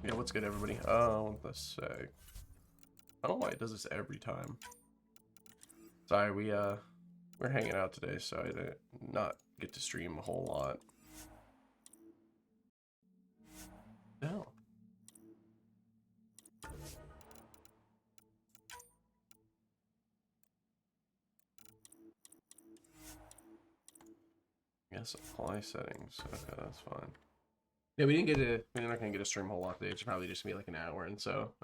Yeah, what's good, everybody? Let's say, I don't know why it does this every time. Sorry, we're hanging out today, so I did not get to stream a whole lot. No. Yes, apply settings. Okay, that's fine. Yeah, we're not gonna get a stream a whole lot today. It's probably just gonna be like an hour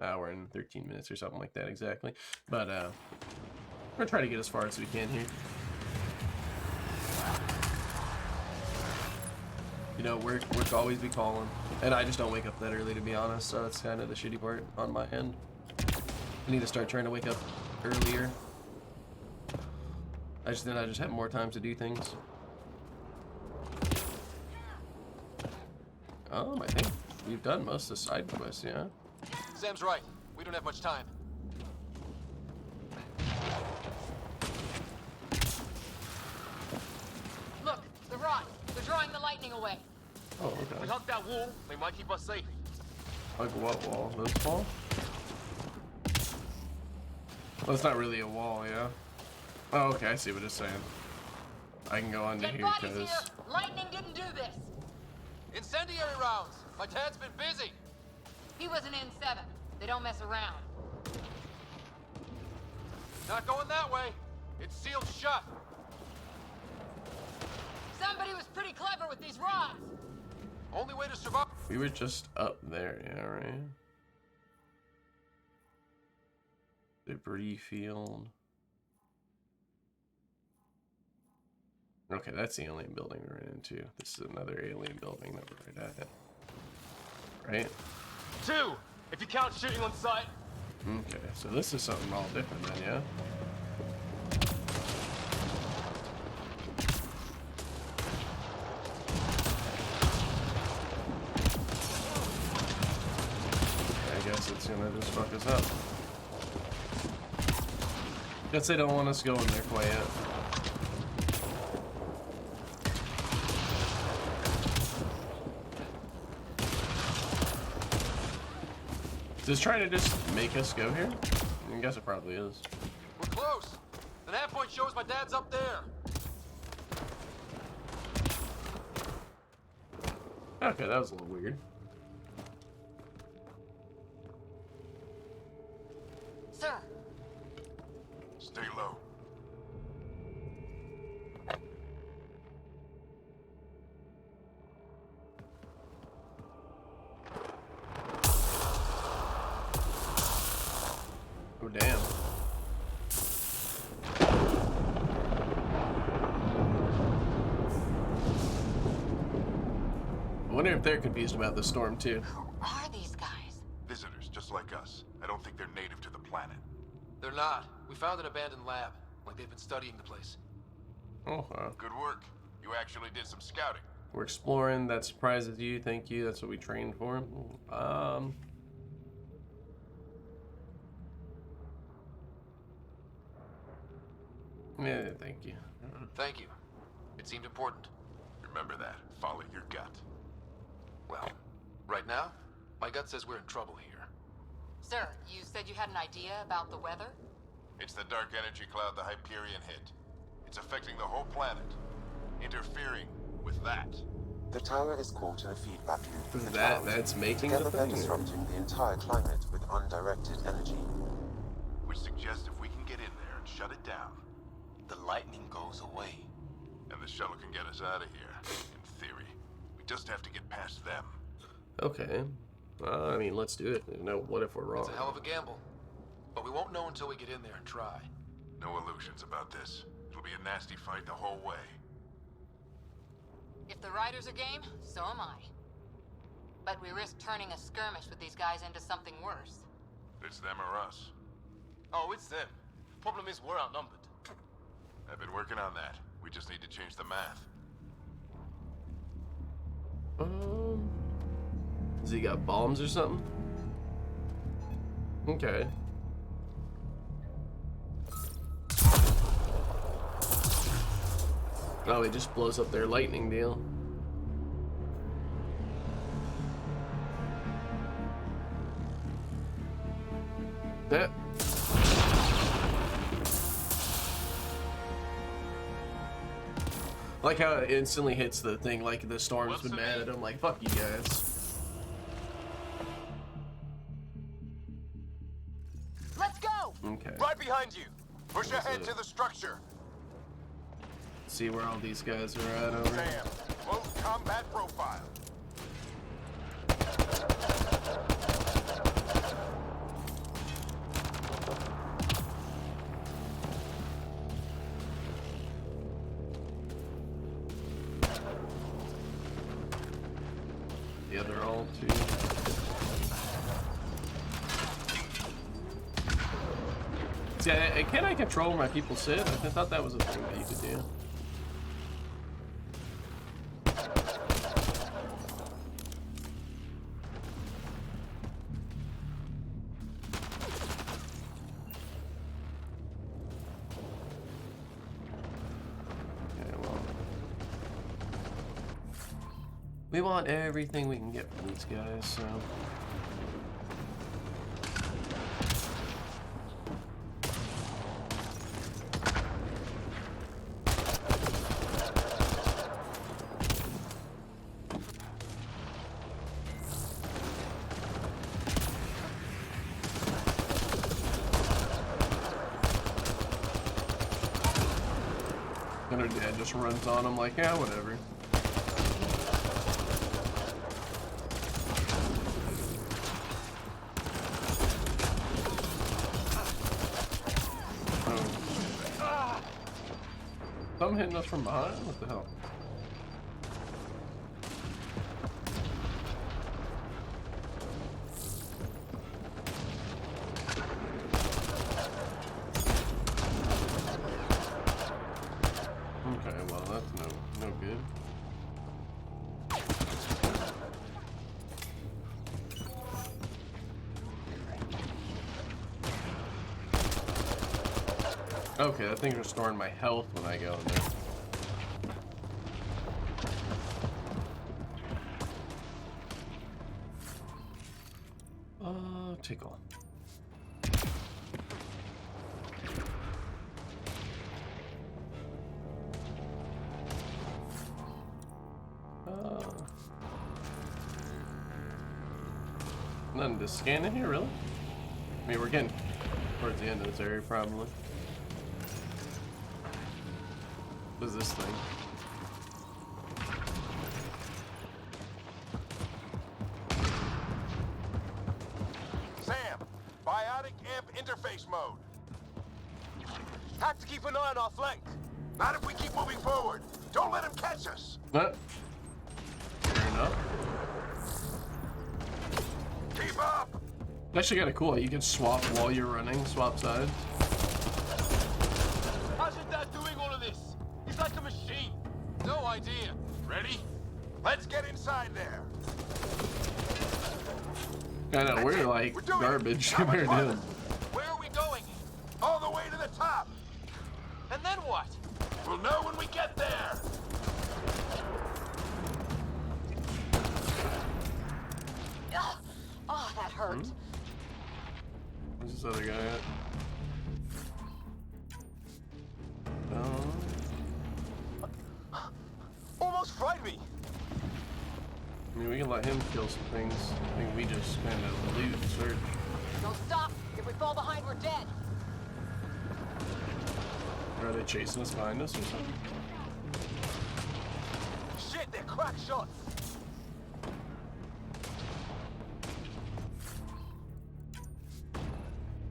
hour and 13 minutes or something like that exactly. But we're gonna try to get as far as we can here. You know, work always be calling, and I just don't wake up that early, to be honest. So that's kind of the shitty part on my end. I need to start trying to wake up earlier. I just have more time to do things. I think we've done most of the side quests, yeah? Sam's right. We don't have much time. Look, the rods. They're drawing the lightning away. Oh, okay. We hug that wall, they might keep us safe. Like what wall? This wall? Well, it's not really a wall, yeah? Oh, okay, I see what it's saying. I can go under here, because... Lightning didn't do this. Incendiary rounds! My dad's been busy! He was an N7. They don't mess around. Not going that way. It's sealed shut. Somebody was pretty clever with these rods. Only way to survive. We were just up there, yeah, right? Debris field. Okay, that's the alien building we ran into. This is another alien building that we're right at. Right? 2, if you count shooting on sight. Okay, so this is something all different then, yeah? I guess it's gonna just fuck us up. Guess they don't want us going there quite yet. Is this trying to just make us go here? I guess it probably is. We're close. The nav point shows my dad's up there. Okay, that was a little weird. Sir. Stay low. Oh, damn. I wonder if they're confused about the storm, too. Who are these guys? Visitors, just like us. I don't think they're native to the planet. They're not. We found an abandoned lab. Like they've been studying the place. Oh, Good work. You actually did some scouting. we're exploring. That surprises you. Thank you. That's what we trained for. Yeah, thank you. Thank you. It seemed important. Remember that. Follow your gut. Well, right now, my gut says we're in trouble here. Sir, you said you had an idea about the weather? It's the dark energy cloud the Hyperion hit. It's affecting the whole planet. Interfering with that. The tower is caught in a feedback loop with the clouds, That's making together the they're thing. disrupting the entire climate with undirected energy. Which suggests if we can get in there and shut it down, the lightning goes away. and the shuttle can get us out of here, in theory. We just have to get past them. Okay. I mean, let's do it. You know, what if we're wrong? It's a hell of a gamble. But we won't know until we get in there and try. No illusions about this. It'll be a nasty fight the whole way. If the riders are game, so am I. But we risk turning a skirmish with these guys into something worse. It's them or us. Oh, it's them. Problem is, we're outnumbered. I've been working on that. We just need to change the math. Has he got bombs or something? Okay. Oh, he just blows up their lightning deal. That. Like how it instantly hits the thing, like the storm's been mad at him, like, fuck you guys. Let's go! Okay. Right behind you. Push ahead to the structure. See where all these guys are at over. Sam, close combat profile. The other all too. See, can I control where my people sit? I thought that was a thing that you could do. Okay, well. We want everything we can get from these guys, so. And her dad just runs on him like, yeah, whatever. Something hitting us from behind? What the hell? Okay, well that's no good. Okay, that thing's restoring my health when I go in there. Tickle. Nothing to scan in here, really? I mean, we're getting towards the end of this area, probably. What is this thing? Sam, biotic amp interface mode. Have to keep an eye on our flank. Not if we keep moving forward. Don't let him catch us. What? Fair enough. Keep up. It's actually kind of cool. You can swap while you're running, swap sides. How's your dad doing all of this? He's like a machine. No idea. Ready? Let's get inside there. I know, we're like We're doing it. garbage How much compared to farther? him. Where are we going? All the way to the top. And then what? We'll know when we get there. Ugh. Oh, that hurt. Where's this other guy at? Almost fried me. I mean, we can let him kill some things. I think we just kind of loot and search. Don't stop. If we fall behind, we're dead. Or are they chasing us behind us or something? Shit, they're crack shots.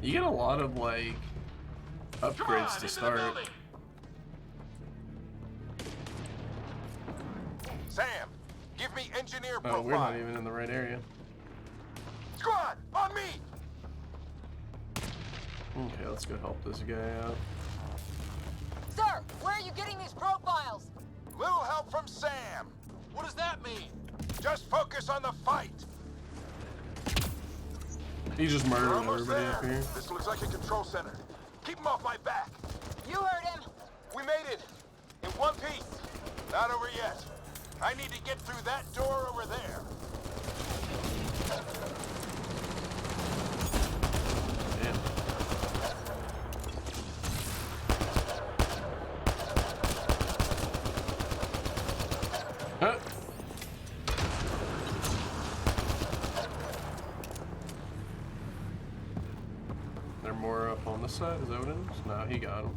You get a lot of like Come on, upgrades to into the start. building. Sam, give me engineer Oh, profile. we're not even in the right area. Squad, on me. Okay, let's go help this guy out. Sir, where are you getting these profiles? Little help from Sam. What does that mean? Just focus on the fight. He just We're murdered almost everybody there. up here. This looks like a control center. Keep him off my back. You heard him. We made it. In one piece. Not over yet. I need to get through that door over there. Damn. Huh? There more up on this side? Is that what it is? No, he got him.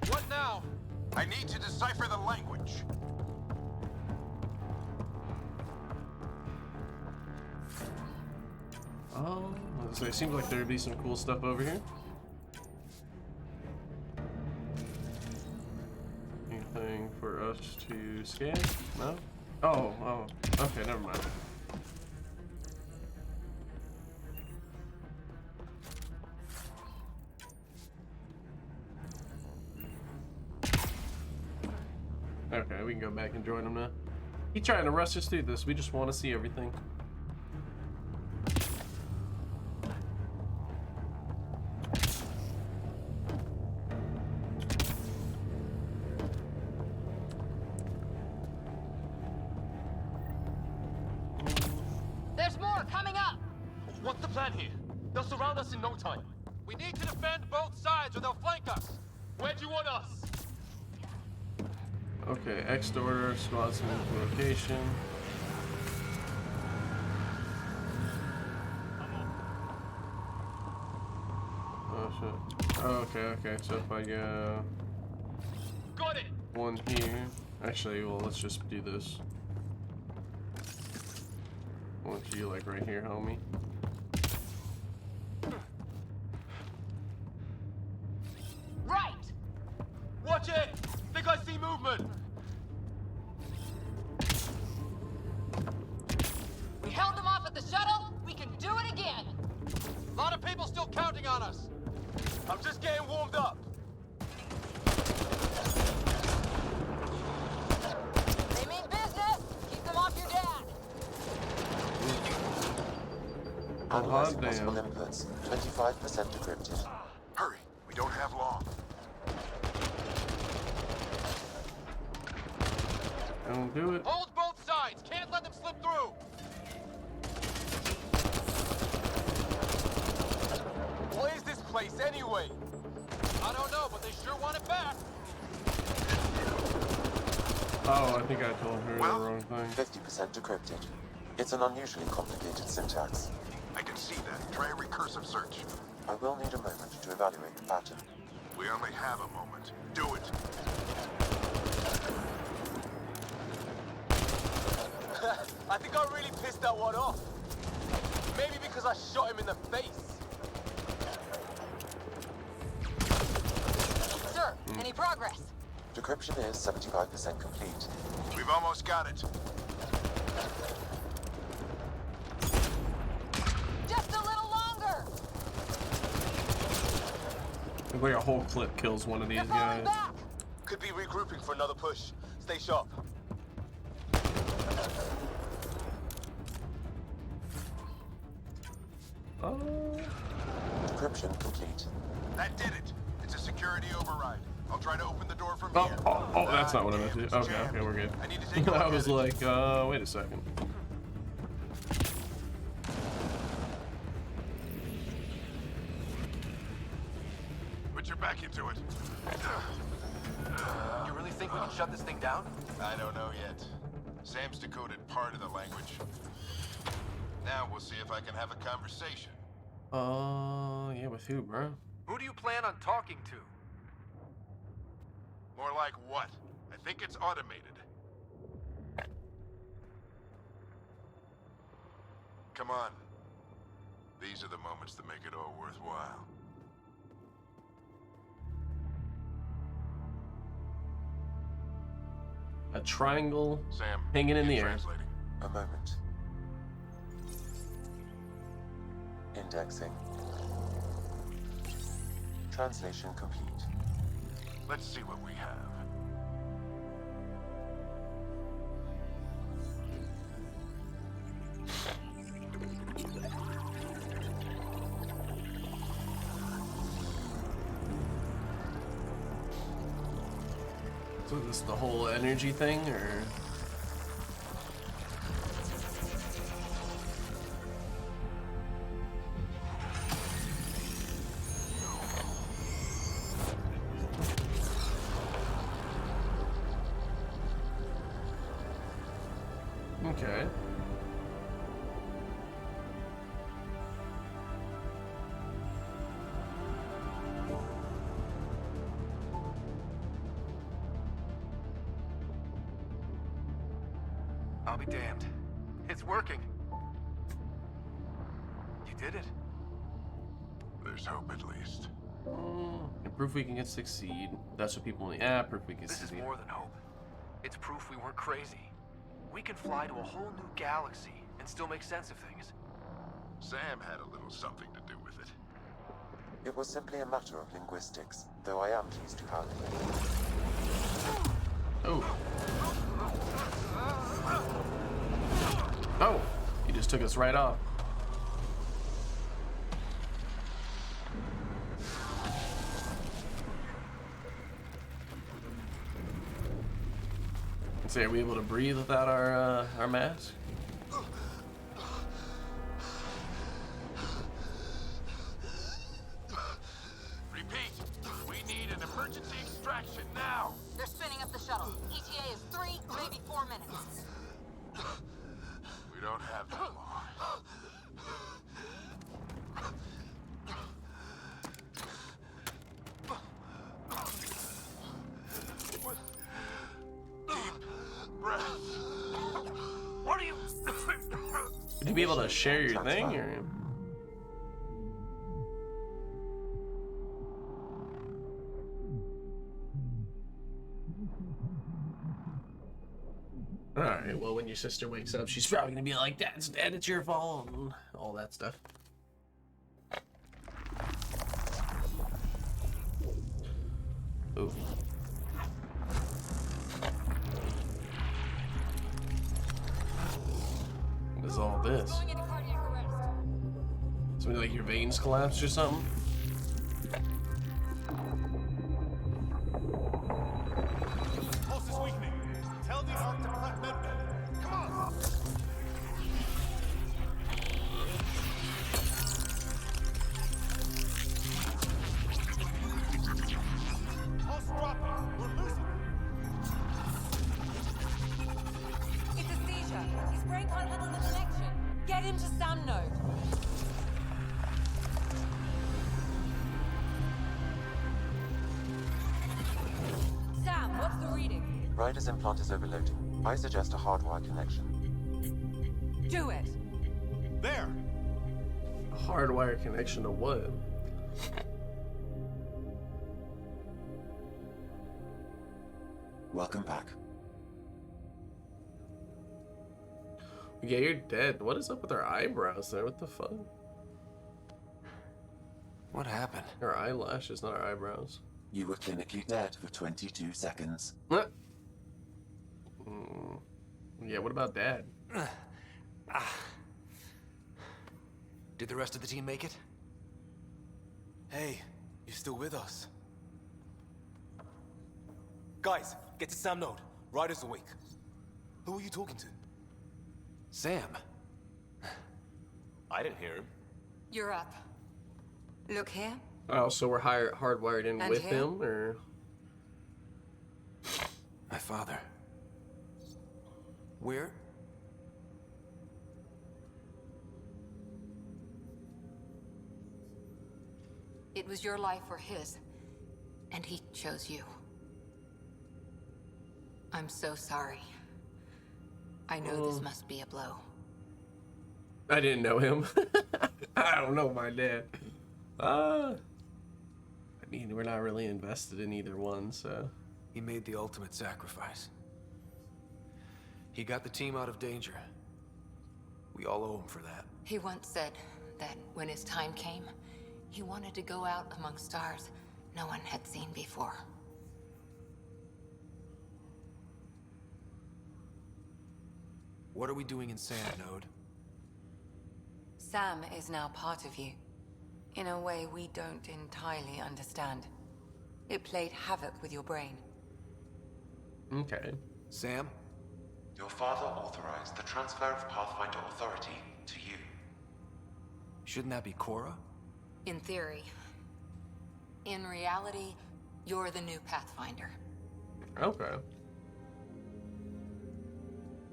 What now? I need to decipher the language. Oh, it seems like there'd be some cool stuff over here. Anything for us to scan? No? Oh, okay, never mind. Okay, we can go back and join him now. He's trying to rush us through this. We just want to see everything. There's more coming up! What's the plan here? They'll surround us in no time. We need to defend both sides or they'll flank us. Where do you want us? Okay, X to order, squads in location. Oh shit. Oh, okay. So if I go Got it! one here. Actually, well, let's just do this. I want you like right here, homie. Right! Watch it! Think I see movement! We held them off at the shuttle. We can do it again. A lot of people still counting on us. I'm just getting warmed up. They mean business. Keep them off your dad. Analyzing damn. possible inputs. 25% decrypted. Hurry, we don't have long. Don't do it. Hold both sides. Can't let them slip through. What is this place anyway? I don't know, but they sure want it back. Oh, I think I told her Well, the wrong thing. 50% decrypted. It's an unusually complicated syntax. I can see that. Try a recursive search. I will need a moment to evaluate the pattern. We only have a moment. Do it. I think I really pissed that one off. Maybe because I shot him in the face. Sir, any progress? Decryption is 75% complete. We've almost got it. Just a little longer. Looks like a whole clip kills one of these They're falling guys. back. Could be regrouping for another push. Stay sharp. Oh. Decryption complete. That did it. It's a security override. I'll try to open the door from Oh, here. that's not what I meant to do. It's Okay, jammed. okay, we're good. I need to take a look I was at it. like, wait a second. Put your back into it. You really think we can shut this thing down? I don't know yet. Sam's decoded part of the language. Now we'll see if I can have a conversation. Yeah, with who, bro? Who do you plan on talking to? More like what? I think it's automated. Come on. These are the moments that make it all worthwhile. A triangle Sam, hanging in the air. translating. A moment. Indexing. Translation complete. Let's see what we have. So is this the whole energy thing, or? Okay. I'll be damned. It's working. You did it. There's hope at least. Proof we can succeed. That's what people need. Proof we can This is succeed. more than hope. It's proof we weren't crazy. We can fly to a whole new galaxy and still make sense of things. Sam had a little something to do with it. It was simply a matter of linguistics, though I am pleased to have it. Oh. Oh, he just took us right off. So are we able to breathe without our mask? Repeat, we need an emergency extraction now. They're spinning up the shuttle. ETA is 3, maybe 4 minutes. We don't have that long. What are you? Would you be able to share your thing, or? Alright, well, when your sister wakes up, she's probably gonna be like, Dad's dead, it's your fault, and all that stuff. Ooh. What is all this? Going into cardiac arrest. Something like your veins collapsed or something? Pulse is weakening. Tell the Ark to prep medbay. Come on. Pulse dropping. We're losing it. It's a seizure. His brain can't handle the connection. Get him to Sam node. Sam, what's the reading? Ryder's implant is overloading. I suggest a hardwire connection. Do it. There. A hardwire connection to what? Welcome back. Yeah, you're dead. What is up with her eyebrows there? What the fuck? What happened? Her eyelashes, not her eyebrows. You were clinically dead for 22 seconds. What? Yeah, what about Dad? Did the rest of the team make it? Hey, you're still with us. Guys, get to Sam node. Ryder's awake. Who are you talking to? Sam. I didn't hear him. You're up. Look here. Oh, so we're hardwired in And with here? him, or? My father. Where? It was your life or his, and he chose you. I'm so sorry. I know this must be a blow. I didn't know him. I don't know my dad. I mean, we're not really invested in either one, so. He made the ultimate sacrifice. He got the team out of danger. We all owe him for that. He once said that when his time came, he wanted to go out among stars no one had seen before. What are we doing in Sam node? Sam is now part of you, in a way we don't entirely understand. It played havoc with your brain. Okay. Sam? Your father authorized the transfer of Pathfinder authority to you. Shouldn't that be Cora? In theory. In reality, you're the new Pathfinder. Okay.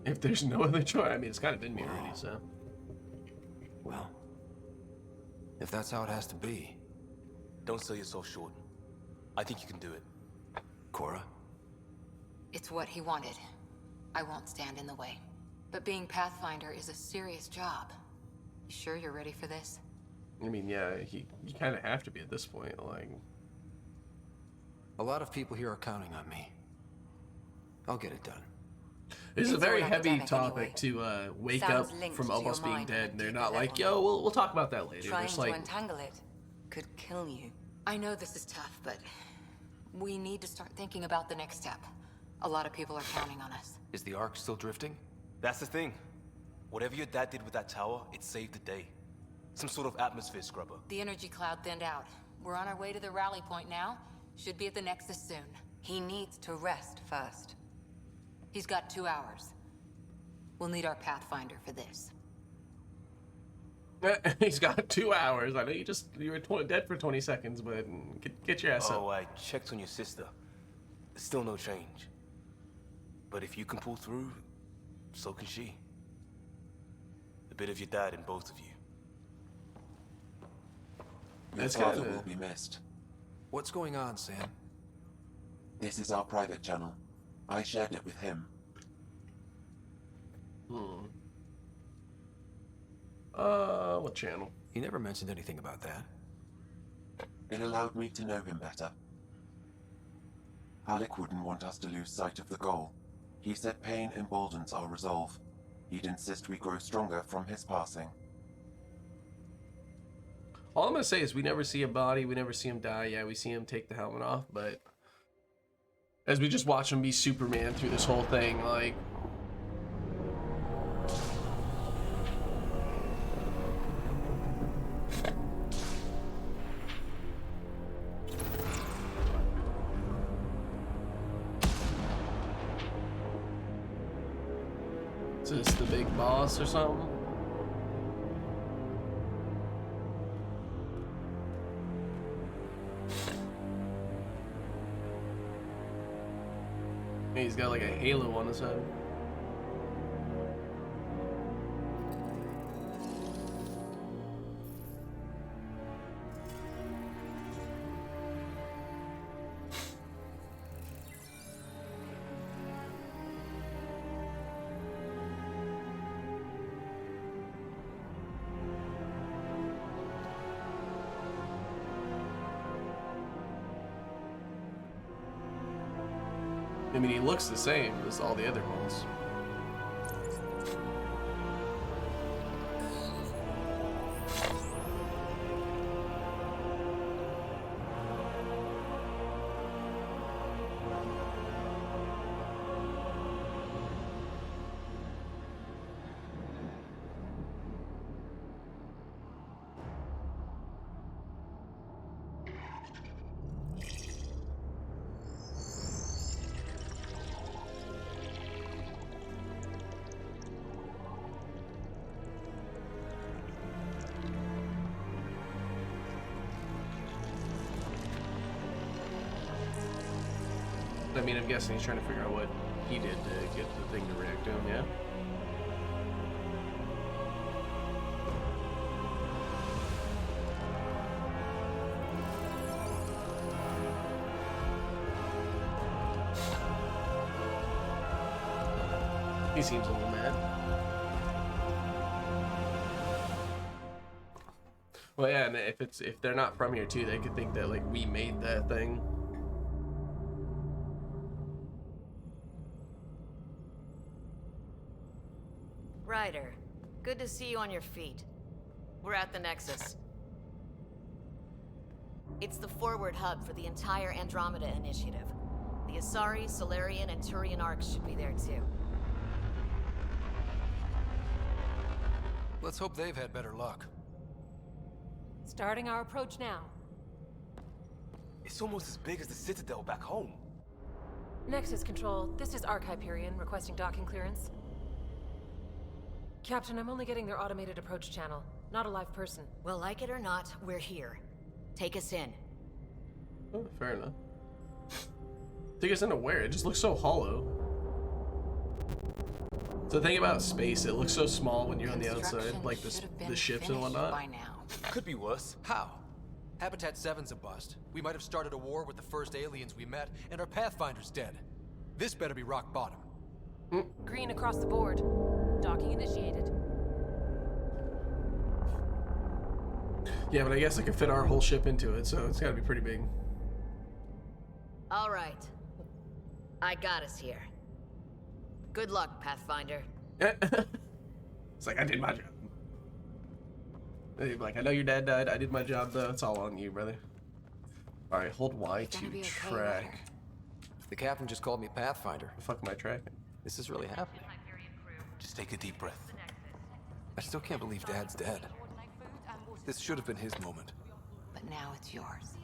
If there's no other choice, I mean, it's kind of been me already, so. Well, if that's how it has to be. Don't sell yourself short. I think you can do it. Cora? It's what he wanted. I won't stand in the way. But being Pathfinder is a serious job. You sure you're ready for this? I mean, yeah, you kind of have to be at this point, like... A lot of people here are counting on me. I'll get it done. This is a It's very all heavy academic topic anyway. to wake Sounds up linked from to almost your being mind on dead, a and they're deeper not like, level. yo, we'll talk about that later. Trying It's to like, untangle it could kill you. I know this is tough, but we need to start thinking about the next step. A lot of people are counting on us. Is the Ark still drifting? That's the thing. Whatever your dad did with that tower, it saved the day. Some sort of atmosphere scrubber. The energy cloud thinned out. We're on our way to the rally point now. Should be at the Nexus soon. He needs to rest first. He's got 2 hours. We'll need our Pathfinder for this. he's got 2 hours. I know you were dead for 20 seconds, but get your ass up. Oh, I checked on your sister. Still no change. But if you can pull through, so can she. A bit of your dad in both of you. Your That's father kinda- will be missed. What's going on, Sam? This is our private channel. I shared it with him. What channel? He never mentioned anything about that. It allowed me to know him better. Alec wouldn't want us to lose sight of the goal. He said pain emboldens our resolve. He'd insist we grow stronger from his passing. All I'm gonna say is we never see a body, we never see him die. Yeah, we see him take the helmet off, but as we just watch him be Superman through this whole thing, like... Is this the big boss or something? He's got like a halo on his head. I mean, he looks the same as all the other ones. I mean, I'm guessing he's trying to figure out what he did to get the thing to react to him, yeah? He seems a little mad. Well, yeah, and if they're not from here too, they could think that like we made that thing. Ryder, good to see you on your feet. We're at the Nexus. It's the forward hub for the entire Andromeda initiative. The Asari, Solarian, and Turian arcs should be there too. Let's hope they've had better luck. Starting our approach now. It's almost as big as the Citadel back home. Nexus Control, this is Arc Hyperion requesting docking clearance. Captain, I'm only getting their automated approach channel, not a live person. Well, like it or not, we're here. Take us in. Oh, fair enough. Take us into where? It just looks so hollow. So the thing about space, it looks so small when you're on the Construction outside, like should have the been ships and finished whatnot. by now. Could be worse. How? Habitat 7's a bust. We might have started a war with the first aliens we met, and our Pathfinder's dead. This better be rock bottom. Green across the board. Docking initiated. Yeah, but I guess I could fit our whole ship into it, so it's gotta be pretty big. All right. I got us here. Good luck, Pathfinder. It's like, I did my job. They'd be like, I know your dad died. I did my job, though. It's all on you, brother. All right, hold Y It's gonna to be okay, track. Ryder. The captain just called me Pathfinder. The fuck am I tracking? This is really happening. Just take a deep breath. I still can't believe Dad's dead. This should have been his moment. But now it's yours.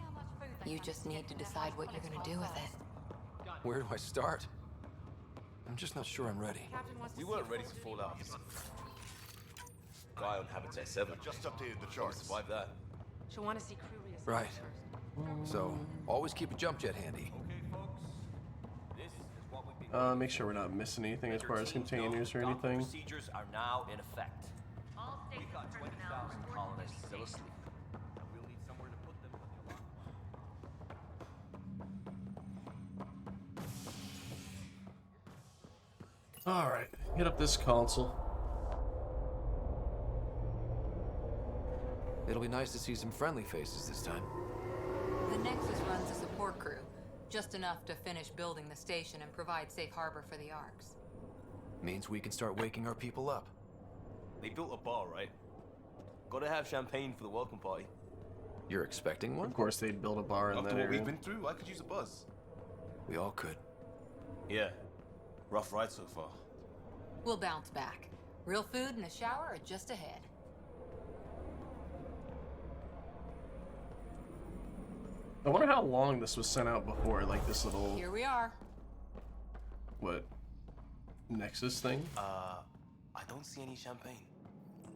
You just need to decide what you're gonna do with it. Where do I start? I'm just not sure I'm ready. We weren't ready to fall out. Guy on Habitat 7. Just updated the charts. Survive that. She'll want to see crew reassessment Right. first. So, always keep a jump jet handy. Okay, folks. This is what we've been Make sure we're not missing anything as far as containers or anything. Procedures are now in effect. We've got 20,000 colonists still asleep. And we'll need somewhere to put them when the alarm. All right, hit up this console. It'll be nice to see some friendly faces this time. The Nexus runs a support crew, just enough to finish building the station and provide safe harbor for the Arks. Means we can start waking our people up. They built a bar, right? Gotta have champagne for the welcome party. You're expecting one? Of course, they'd build a bar in After that what area. we've been through, I could use a buzz. We all could. Yeah. Rough ride so far. We'll bounce back. Real food and a shower are just ahead. I wonder how long this was sent out before, like this little, Here we are. what, Nexus thing? I don't see any champagne.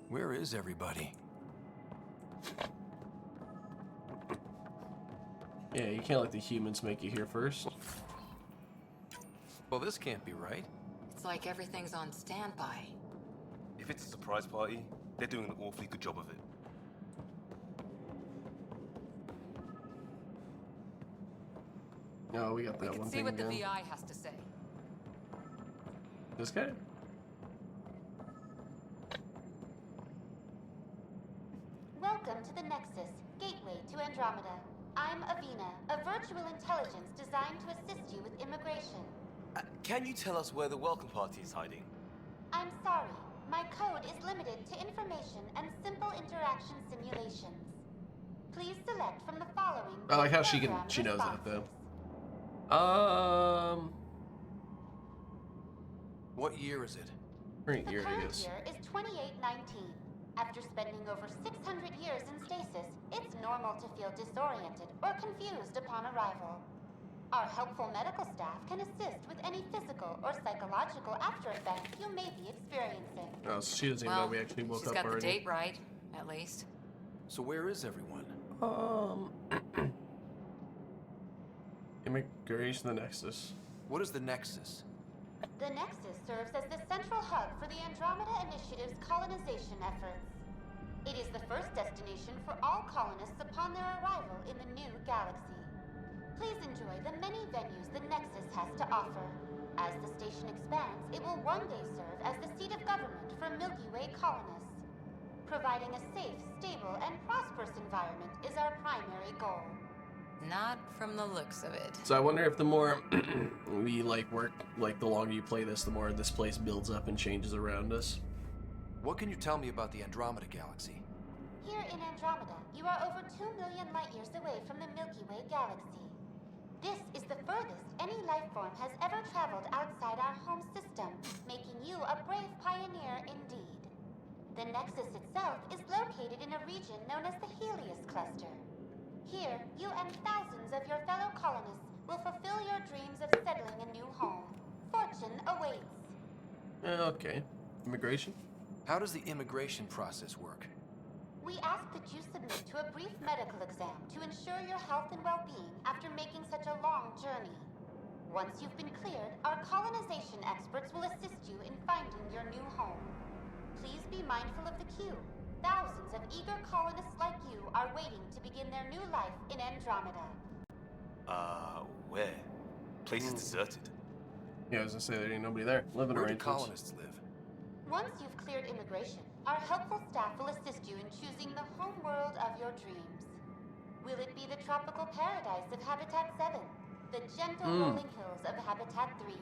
Where is everybody? Yeah, you can't let the humans make you here first. Well, this can't be right. It's like everything's on standby. If it's a surprise party, they're doing an awfully good job of it. No, we got We that can one see thing what the again. VI has to say. This guy? Welcome to the Nexus, gateway to Andromeda. I'm Avina, a virtual intelligence designed to assist you with immigration. Can you tell us where the welcome party is hiding? I'm sorry, my code is limited to information and simple interaction simulations. Please select from the following. I like how she program knows that though. responses. What year is it? Current The year it current is. year is 2819. After spending over 600 years in stasis, it's normal to feel disoriented or confused upon arrival. Our helpful medical staff can assist with any physical or psychological after effects you may be experiencing. Oh, so she doesn't even know we actually woke she's up got already. the date right, at least. So where is everyone? Immigration, the Nexus. What is the Nexus? The Nexus serves as the central hub for the Andromeda Initiative's colonization efforts. It is the first destination for all colonists upon their arrival in the new galaxy. Please enjoy the many venues the Nexus has to offer. As the station expands, it will one day serve as the seat of government for Milky Way colonists. Providing a safe, stable, and prosperous environment is our primary goal. Not from the looks of it. So I wonder if the more we work, the longer you play this, the more this place builds up and changes around us. What can you tell me about the Andromeda galaxy? Here in Andromeda, you are over 2 million light-years away from the Milky Way galaxy. This is the furthest any life form has ever traveled outside our home system, making you a brave pioneer indeed. The Nexus itself is located in a region known as the Helios Cluster. Here, you and thousands of your fellow colonists will fulfill your dreams of settling a new home. Fortune awaits. Okay. Immigration? How does the immigration process work? We ask that you submit to a brief medical exam to ensure your health and well-being after making such a long journey. Once you've been cleared, our colonization experts will assist you in finding your new home. Please be mindful of the queue. Thousands of eager colonists like you are waiting to begin their new life in Andromeda. Where? Place is deserted. Yeah, as I say, there ain't nobody there. Living Where do arrangements. colonists live? Once you've cleared immigration, our helpful staff will assist you in choosing the home world of your dreams. Will it be the tropical paradise of Habitat 7, the gentle rolling hills of Habitat 3,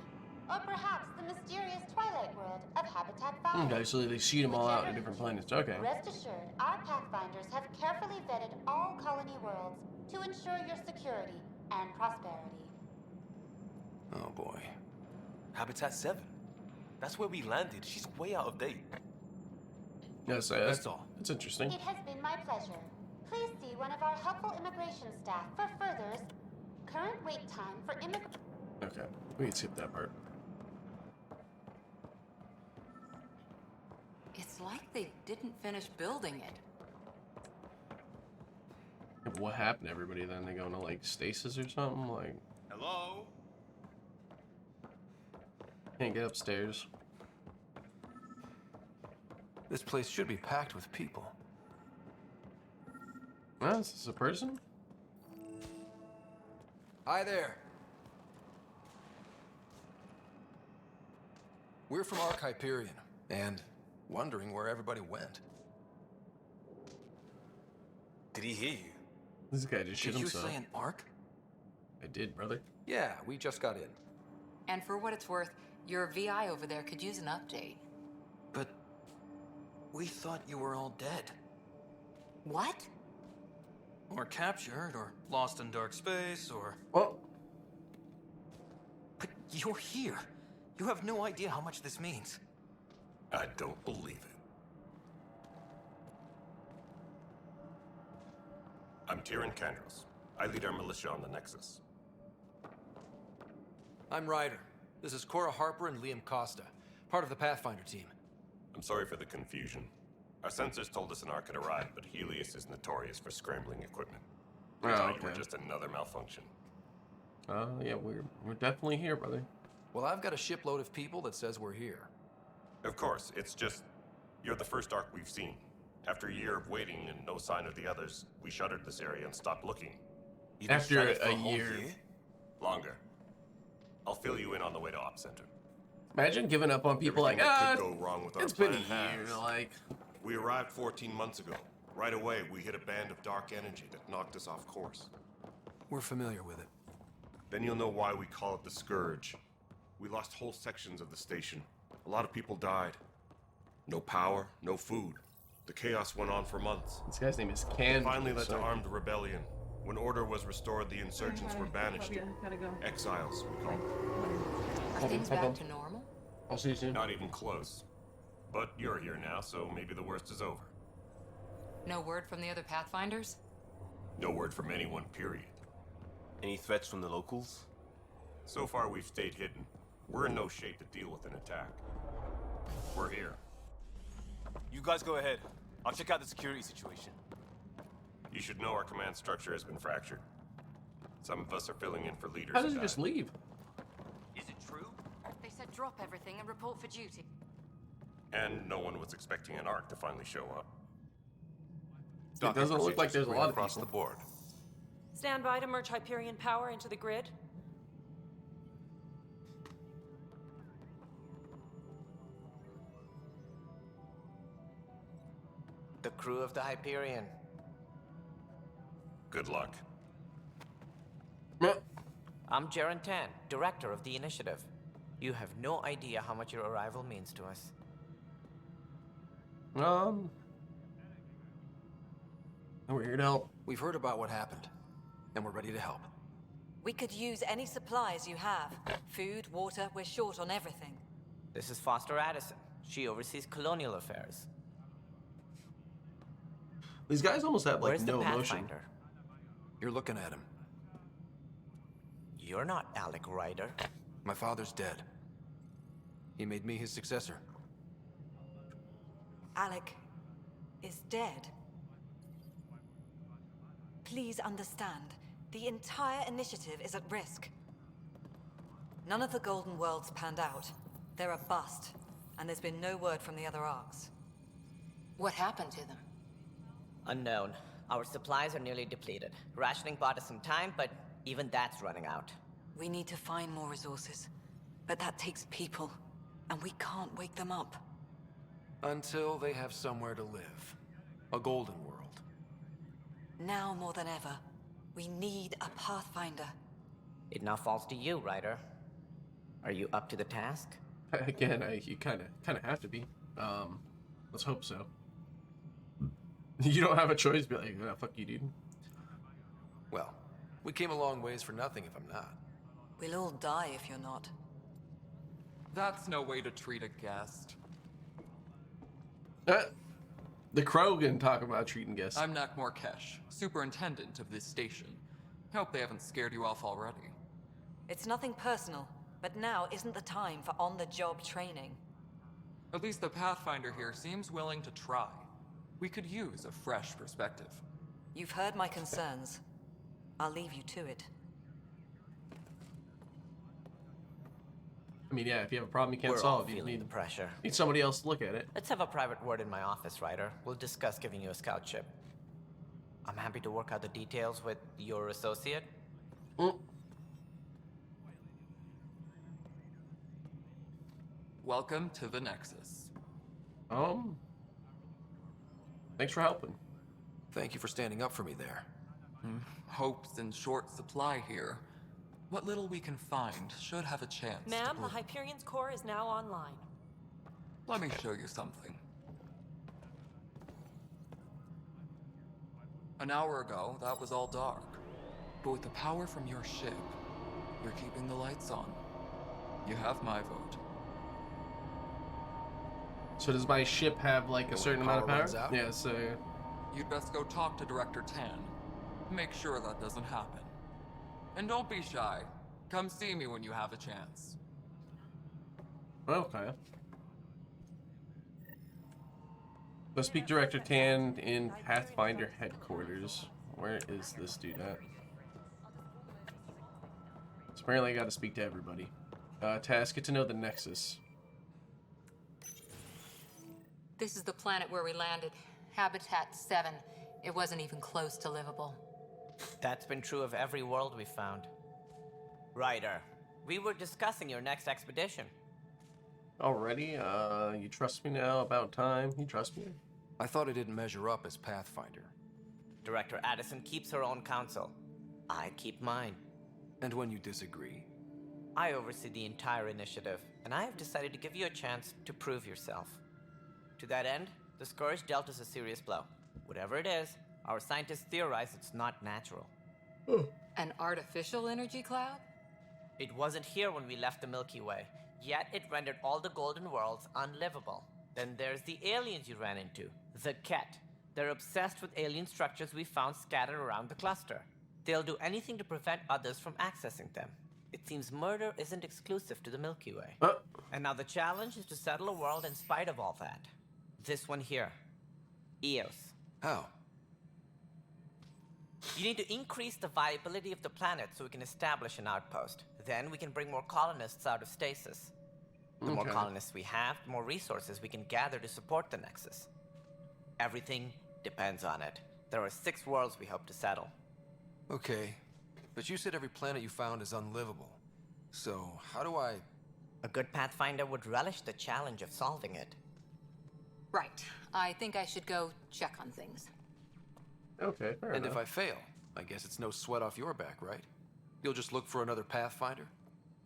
or perhaps the mysterious twilight world of Habitat 5? Okay, so they shoot them all out to different planets. Okay. Rest assured, our Pathfinders have carefully vetted all colony worlds to ensure your security and prosperity. Oh boy. Habitat 7. That's where we landed. She's way out of date. Yes, That's all. It's interesting. It has been my pleasure. Please see one of our helpful immigration staff for further. Current wait time for immigration. Okay, we can skip that part. It's like they didn't finish building it. Yeah, but what happened to everybody then? They go into like stasis or something? Like, Hello? can't get upstairs. This place should be packed with people. Oh, is this a person? Hi there. We're from Hyperion, and wondering where everybody went. Did he hear you? This guy just shit Did you himself. say an Ark? I did, brother. Yeah, we just got in. And for what it's worth, your VI over there could use an update. But we thought you were all dead. What? Or captured, or lost in dark space, or... Oh. But you're here. You have no idea how much this means. I don't believe it. I'm Tyrion Kandros. I lead our militia on the Nexus. I'm Ryder. This is Cora Harper and Liam Costa, part of the Pathfinder team. I'm sorry for the confusion. Our sensors told us an Ark had arrived, but Helios is notorious for scrambling equipment. We thought you were just another malfunction. Yeah, we're definitely here, brother. Well, I've got a shipload of people that says we're here. Of course, it's just... You're the first Ark we've seen. After a year of waiting and no sign of the others, we shuttered this area and stopped looking. After a year. Longer. I'll fill you in on the way to Op Center. Imagine giving up on people Everything like, that could go wrong with our it's been a plan year, has. like... We arrived 14 months ago. Right away, we hit a band of dark energy that knocked us off course. We're familiar with it. Then you'll know why we call it the Scourge. We lost whole sections of the station. A lot of people died. No power, no food. The chaos went on for months. This guy's name is Can. It finally led to armed rebellion. When order was restored, the insurgents were banished. Exiles, we call them. Are things back to normal? I'll see you soon. Not even close. But you're here now, so maybe the worst is over. No word from the other Pathfinders? No word from anyone, period. Any threats from the locals? So far, we've stayed hidden. We're in no shape to deal with an attack. We're here. You guys go ahead. I'll check out the security situation. You should know our command structure has been fractured. Some of us are filling in for leaders. How does he just leave? Is it true? They said drop everything and report for duty. And no one was expecting an Ark to finally show up. It doesn't look like there's a lot of across people. the board. Stand by to merge Hyperion power into the grid. The crew of the Hyperion. Good luck. I'm Jaren Tan, director of the initiative. You have no idea how much your arrival means to us. We're here to help. We've heard about what happened, and we're ready to help. We could use any supplies you have. Food, water, we're short on everything. This is Foster Addison. She oversees colonial affairs. These guys almost have like Where's no the emotion. Pathfinder? You're looking at him. You're not Alec Ryder. My father's dead. He made me his successor. Alec is dead. Please understand, the entire initiative is at risk. None of the Golden Worlds panned out. They're a bust, and there's been no word from the other arcs. What happened to them? Unknown. Our supplies are nearly depleted. Rationing bought us some time, but even that's running out. We need to find more resources, but that takes people, and we can't wake them up. Until they have somewhere to live. A golden world. Now more than ever, we need a Pathfinder. It now falls to you, Ryder. Are you up to the task? Again, you kind of have to be. Let's hope so. You don't have a choice. Be like, oh, fuck you, dude. Well, we came a long ways for nothing if I'm not. We'll all die if you're not. That's no way to treat a guest. The Krogan talk about treating guests. I'm Nak Morkesh, superintendent of this station. Hope they haven't scared you off already. It's nothing personal, but now isn't the time for on-the-job training. At least the Pathfinder here seems willing to try. We could use a fresh perspective. You've heard my concerns. I'll leave you to it. I mean, yeah, if you have a problem you can't We're solve, all you feeling the pressure. need somebody else to look at it. Let's have a private word in my office, Ryder. We'll discuss giving you a scout ship. I'm happy to work out the details with your associate. Welcome to the Nexus. Thanks for helping. Thank you for standing up for me there. Hope's in short supply here. What little we can find should have a chance. Ma'am, the Hyperion's core is now online. Let me show you something. An hour ago, that was all dark. But with the power from your ship, you're keeping the lights on. You have my vote. So does my ship have like a certain amount of runs power? out? Yeah, so You'd best go talk to Director Tan. Make sure that doesn't happen. And don't be shy. Come see me when you have a chance. okay. Let's speak Director Tan in Pathfinder headquarters. Where is this dude at? So apparently I gotta speak to everybody. Task, get to know the Nexus. This is the planet where we landed. Habitat 7. It wasn't even close to livable. That's been true of every world we found. Ryder, we were discussing your next expedition. Already? You trust me now? About time. You trust me? I thought I didn't measure up as Pathfinder. Director Addison keeps her own counsel. I keep mine. And when you disagree? I oversee the entire initiative, and I have decided to give you a chance to prove yourself. To that end, the Scourge dealt us a serious blow. Whatever it is, our scientists theorize it's not natural. An artificial energy cloud? It wasn't here when we left the Milky Way, yet it rendered all the Golden Worlds unlivable. Then there's the aliens you ran into, the Ket. They're obsessed with alien structures we found scattered around the cluster. They'll do anything to prevent others from accessing them. It seems murder isn't exclusive to the Milky Way. And now the challenge is to settle a world in spite of all that. This one here. Eos. How? You need to increase the viability of the planet so we can establish an outpost. Then we can bring more colonists out of stasis. The more colonists we have, the more resources we can gather to support the Nexus. Everything depends on it. There are 6 worlds we hope to settle. Okay, but you said every planet you found is unlivable. So, how do I... A good Pathfinder would relish the challenge of solving it. Right. I think I should go check on things. Okay, fair And enough. if I fail, I guess it's no sweat off your back, right? You'll just look for another Pathfinder?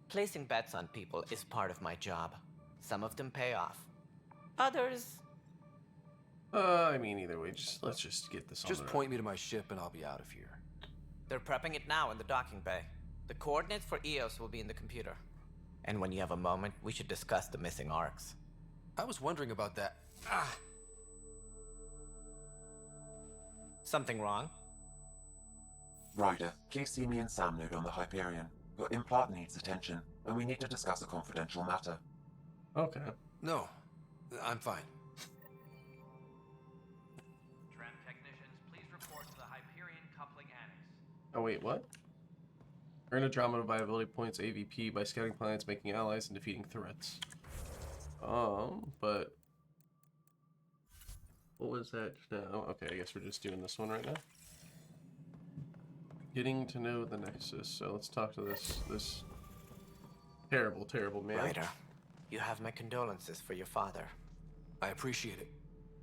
Placing bets on people is part of my job. Some of them pay off. Others... I mean, either way, let's just get this on Just the road. point me to my ship and I'll be out of here. They're prepping it now in the docking bay. The coordinates for Eos will be in the computer. And when you have a moment, we should discuss the missing arcs. I was wondering about that. Something wrong? Ryder, please see me and Sam Node on the Hyperion. Your implant needs attention, and we need to discuss a confidential matter. Okay. No, I'm fine. Tram technicians, please report to the Hyperion coupling annex. Oh, wait, what? Earn Andromeda viability points AVP by scouting planets, making allies, and defeating threats. But what was that just now? Okay, I guess we're just doing this one right now. Getting to know the Nexus. So let's talk to this terrible, terrible man. Ryder, you have my condolences for your father. I appreciate it.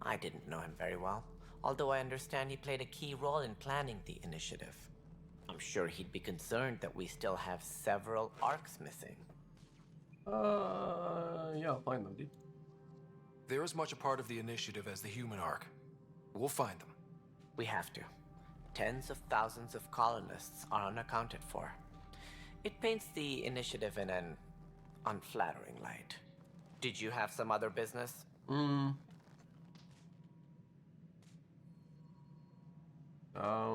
I didn't know him very well, although I understand he played a key role in planning the initiative. I'm sure he'd be concerned that we still have several arcs missing. Yeah, I'll find them, dude. They're as much a part of the initiative as the human arc. We'll find them. We have to. Tens of thousands of colonists are unaccounted for. It paints the initiative in an unflattering light. Did you have some other business?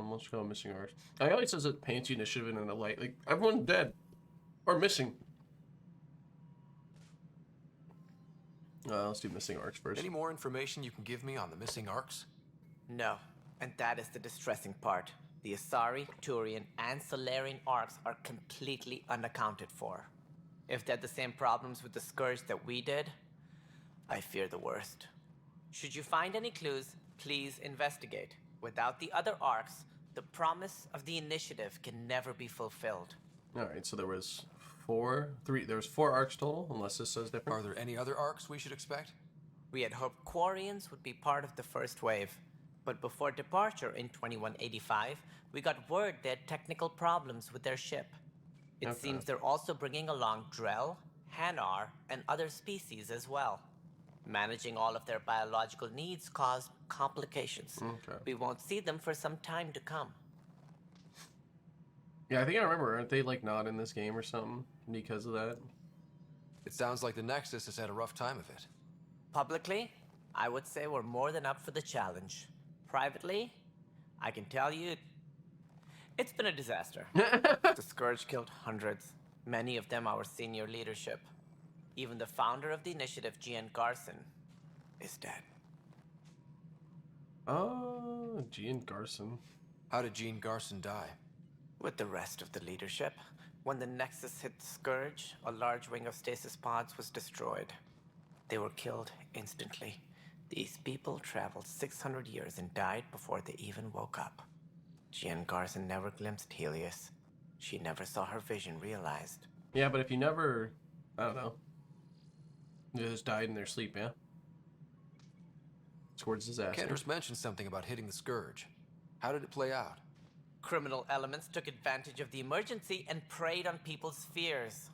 Let's go missing arcs. I always says it paints the initiative in a light. Like, everyone's dead. Or missing. Let's do missing arcs first. Any more information you can give me on the missing arcs? No, and that is the distressing part. The Asari, Turian, and Solarian arcs are completely unaccounted for. If they had the same problems with the Scourge that we did, I fear the worst. Should you find any clues, please investigate. Without the other arcs, the promise of the initiative can never be fulfilled. Alright, so there was four arcs total, unless this says different. Are there any other arcs we should expect? We had hoped Quarians would be part of the first wave, but before departure in 2185, we got word they had technical problems with their ship. It seems they're also bringing along Drell, Hanar, and other species as well. Managing all of their biological needs caused complications. We won't see them for some time to come. Yeah, I think I remember. Aren't they like not in this game or something because of that? It sounds like the Nexus has had a rough time of it. Publicly, I would say we're more than up for the challenge. Privately, I can tell you, it's been a disaster. The Scourge killed hundreds, many of them our senior leadership. Even the founder of the initiative, Gian Garson, is dead. Oh, Gian Garson. How did Gian Garson die? With the rest of the leadership, when the Nexus hit the Scourge, a large wing of stasis pods was destroyed. They were killed instantly. These people traveled 600 years and died before they even woke up. Gian Garson never glimpsed Helios. She never saw her vision realized. Yeah, but if you never, I don't know, they just died in their sleep, yeah? Towards disaster. Kenders mentioned something about hitting the Scourge. How did it play out? Criminal elements took advantage of the emergency and preyed on people's fears.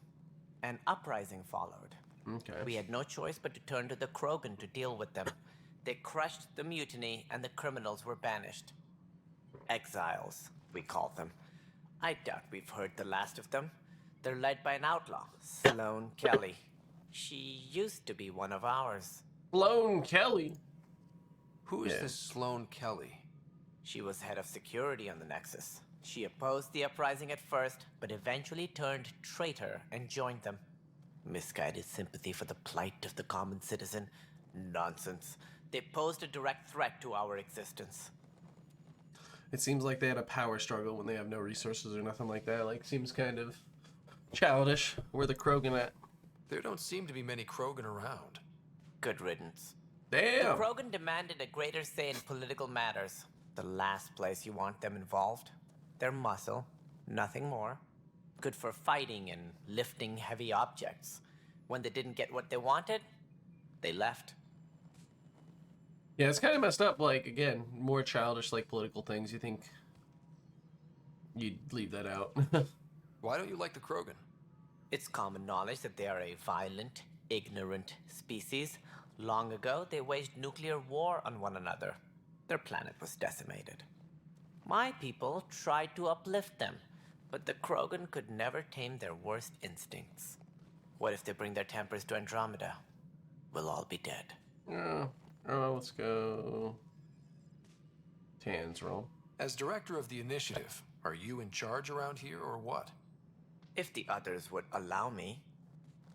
An uprising followed. Okay. We had no choice but to turn to the Krogan to deal with them. They crushed the mutiny and the criminals were banished. Exiles, we called them. I doubt we've heard the last of them. They're led by an outlaw, Sloane Kelly. She used to be one of ours. Sloane Kelly? Who is this Sloane Kelly? She was head of security on the Nexus. She opposed the uprising at first, but eventually turned traitor and joined them. Misguided sympathy for the plight of the common citizen? Nonsense. They posed a direct threat to our existence. It seems like they had a power struggle when they have no resources or nothing like that. Like, seems kind of childish. Where the Krogan at? There don't seem to be many Krogan around. Good riddance. Damn! The Krogan demanded a greater say in political matters. The last place you want them involved. Their muscle, nothing more. Good for fighting and lifting heavy objects. When they didn't get what they wanted, they left. Yeah, it's kind of messed up. Like, again, more childish, like, political things. You think you'd leave that out. Why don't you like the Krogan? It's common knowledge that they are a violent, ignorant species. Long ago, they waged nuclear war on one another. Their planet was decimated. My people tried to uplift them, but the Krogan could never tame their worst instincts. What if they bring their tempers to Andromeda? We'll all be dead. Let's go Tan's role. As director of the initiative, are you in charge around here or what? If the others would allow me,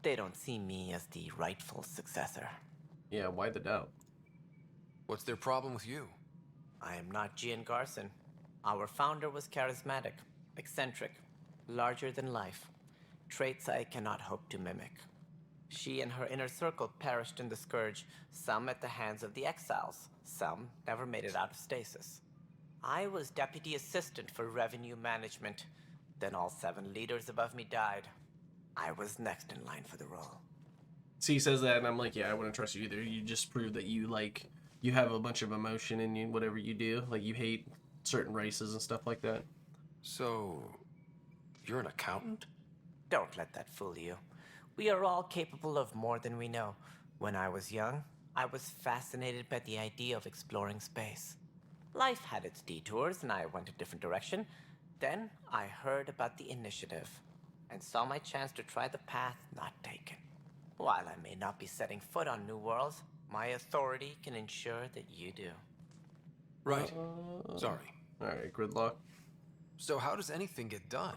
they don't see me as the rightful successor. Yeah, why the doubt? What's their problem with you? I am not Gian Garson. Our founder was charismatic, eccentric. larger than life, traits I cannot hope to mimic. She and her inner circle perished in the Scourge, some at the hands of the Exiles, some never made it out of stasis. I was deputy assistant for revenue management. Then all 7 leaders above me died. I was next in line for the role. See, he says that, and I'm like, yeah, I wouldn't trust you either. You just prove that you, like, you have a bunch of emotion in you, whatever you do. Like, you hate certain races and stuff like that. So, you're an accountant? Don't let that fool you. We are all capable of more than we know. When I was young, I was fascinated by the idea of exploring space. Life had its detours, and I went a different direction. Then I heard about the initiative, and saw my chance to try the path not taken. While I may not be setting foot on new worlds, my authority can ensure that you do. Right. Sorry. Alright, gridlock. So how does anything get done?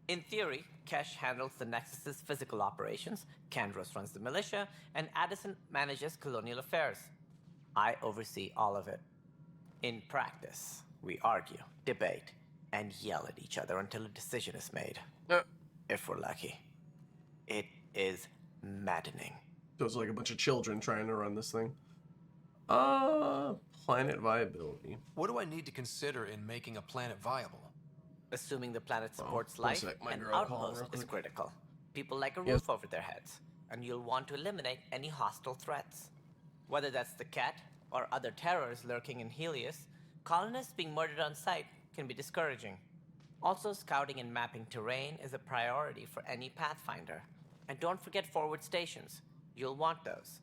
In theory, Kesh handles the Nexus's physical operations, Kandros runs the militia, and Addison manages colonial affairs. I oversee all of it. In practice, we argue, debate, and yell at each other until a decision is made. If we're lucky. It is maddening. So it's like a bunch of children trying to run this thing. Planet viability. What do I need to consider in making a planet viable? Assuming the planet supports one life, sec, my an girl calling outpost real is quick. critical. People like a Yes. roof over their heads, and you'll want to eliminate any hostile threats. Whether that's the cat or other terrors lurking in Helios, colonists being murdered on sight can be discouraging. Also, scouting and mapping terrain is a priority for any Pathfinder. And don't forget forward stations. You'll want those.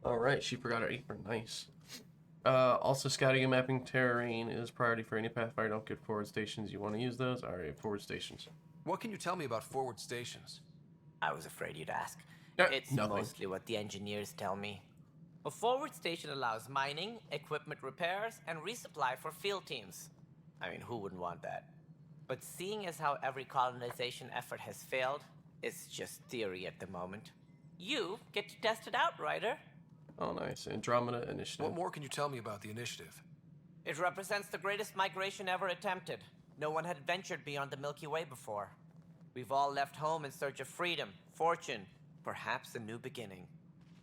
Alright, she forgot her apron. Nice. Also, scouting and mapping terrain is priority for any Pathfinder. Don't get forward stations. You want to use those? Alright, forward stations. What can you tell me about forward stations? I was afraid you'd ask. Yeah, It's nothing. mostly what the engineers tell me. A forward station allows mining, equipment repairs, and resupply for field teams. I mean, who wouldn't want that? But seeing as how every colonization effort has failed, it's just theory at the moment. You get to test it out, Ryder. Oh, nice. Andromeda initiative. What more can you tell me about the initiative? It represents the greatest migration ever attempted. No one had ventured beyond the Milky Way before. We've all left home in search of freedom, fortune, perhaps a new beginning.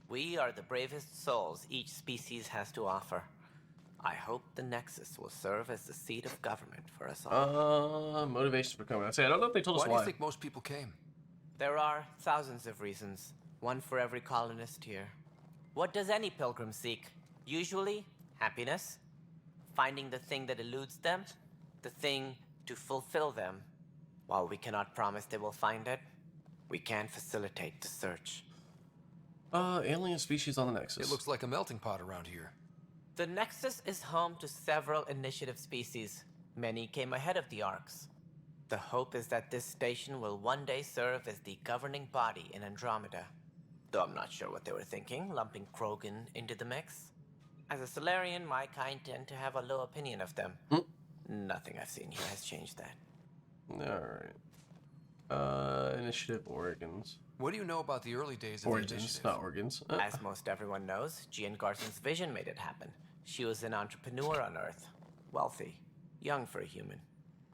We are the bravest souls each species has to offer. I hope the Nexus will serve as the seat of government for us all. Motivation for coming. I say, I don't know if they told us Why why. do you think most people came? There are thousands of reasons, one for every colonist here. What does any pilgrim seek? Usually, happiness. Finding the thing that eludes them, the thing to fulfill them. While we cannot promise they will find it, we can facilitate the search. Alien species on the Nexus. It looks like a melting pot around here. The Nexus is home to several initiative species. Many came ahead of the Arks. The hope is that this station will one day serve as the governing body in Andromeda. Though I'm not sure what they were thinking, lumping Krogan into the mix. As a Solarian, my kind tend to have a low opinion of them. Nothing I've seen here has changed that. Alright. Initiative organs. What do you know about the early days of the Origins, initiative? not organs. As most everyone knows, Jean Garson's vision made it happen. She was an entrepreneur on Earth. Wealthy. Young for a human.